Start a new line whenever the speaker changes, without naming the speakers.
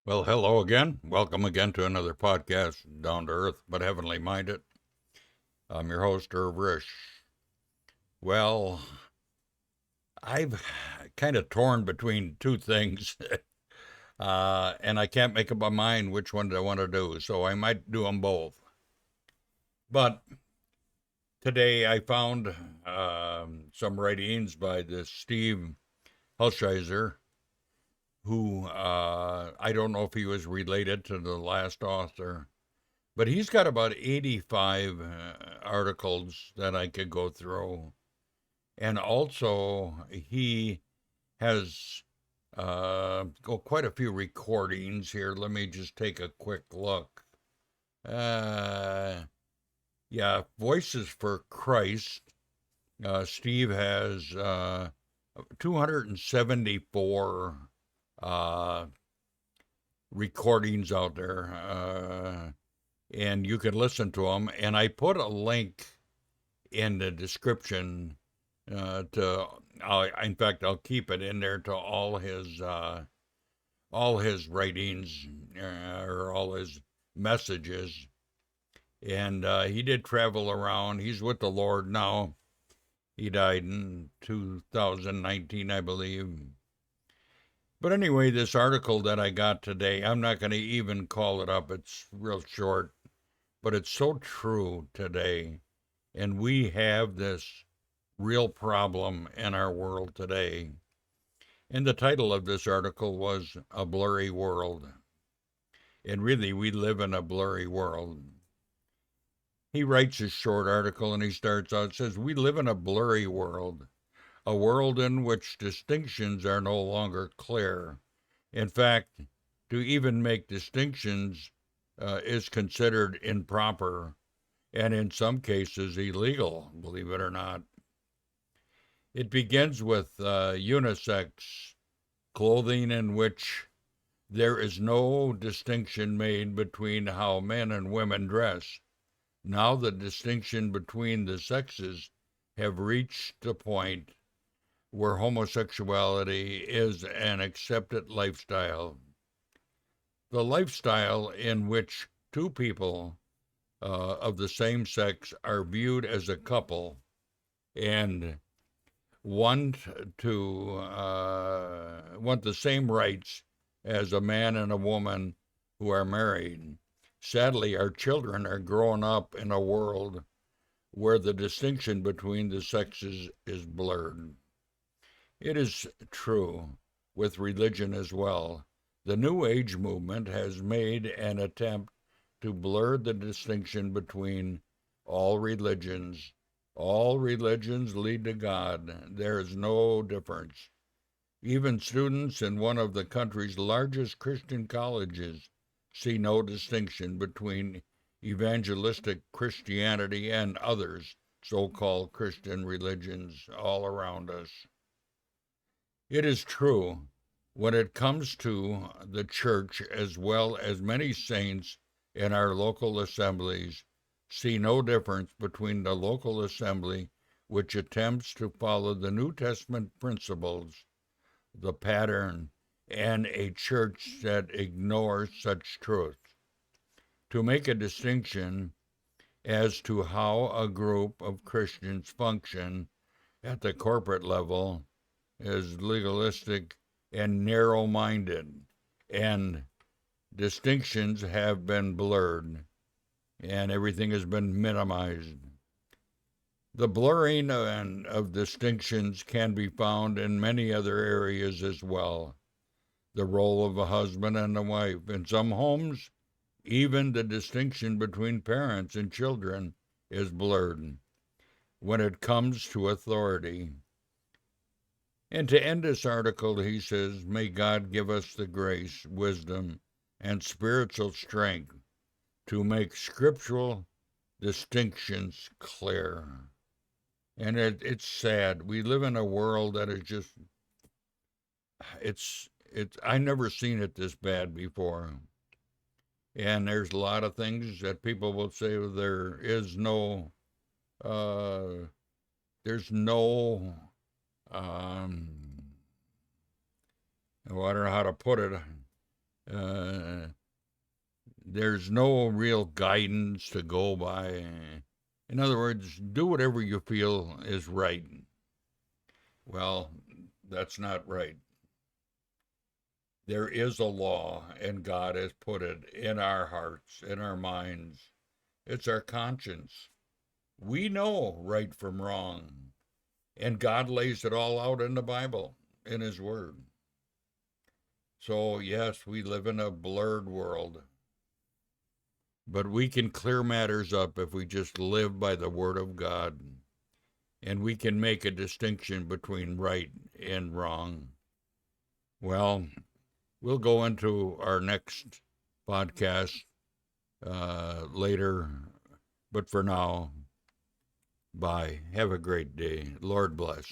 Well, hello again. Welcome again to another podcast, Down to Earth but Heavenly Minded. I'm your host, Risch. Well, I've kind of torn between two things, and I can't make up my mind which one I want to do, so I might do them both. But today I found some writings by this Steve Hulshizer, who I don't know if he was related to the last author. But he's got about 85 articles that I could go through. And also, he has quite a few recordings here. Let me just take a quick look. Yeah, Voices for Christ. Steve has 274 recordings out there. And you can listen to them. And I put a link in the description in fact, I'll keep it in there to all his writings or all his messages. And he did travel around. He's with the Lord now. He died in 2019, I believe. But anyway, this article that I got today, I'm not going to even call it up. It's real short, but it's so true today. And we have this real problem in our world today. And the title of this article was A Blurry World. And really, we live in a blurry world. He writes a short article and he starts out, says, we live in a blurry world, a world in which distinctions are no longer clear. In fact, to even make distinctions is considered improper and in some cases illegal, believe it or not. It begins with unisex clothing in which there is no distinction made between how men and women dress. Now the distinction between the sexes have reached the point where homosexuality is an accepted lifestyle. The lifestyle in which two people of the same sex are viewed as a couple and want the same rights as a man and a woman who are married. Sadly, our children are growing up in a world where the distinction between the sexes is blurred. It is true with religion as well. The New Age movement has made an attempt to blur the distinction between all religions. All religions lead to God. There is no difference. Even students in one of the country's largest Christian colleges see no distinction between evangelistic Christianity and others so-called Christian religions all around us. It is true when it comes to the church, as well as many saints in our local assemblies see no difference between the local assembly, which attempts to follow the New Testament principles, the pattern, and a church that ignores such truth. To make a distinction as to how a group of Christians function at the corporate level is legalistic and narrow-minded, and distinctions have been blurred and everything has been minimized. The blurring of distinctions can be found in many other areas as well. The role of a husband and a wife. In some homes, even the distinction between parents and children is blurred when it comes to authority. And to end this article, he says, may God give us the grace, wisdom, and spiritual strength to make scriptural distinctions clear. And it's sad. We live in a world that is just, I never seen it this bad before. And there's a lot of things that people will say there's no, I don't know how to put it. There's no real guidance to go by. In other words, do whatever you feel is right. Well, that's not right. There is a law, and God has put it in our hearts, in our minds. It's our conscience. We know right from wrong, and God lays it all out in the Bible, in His Word. So, yes, we live in a blurred world, but we can clear matters up if we just live by the Word of God, and we can make a distinction between right and wrong. Well, we'll go into our next podcast later, but for now, bye. Have a great day. Lord bless.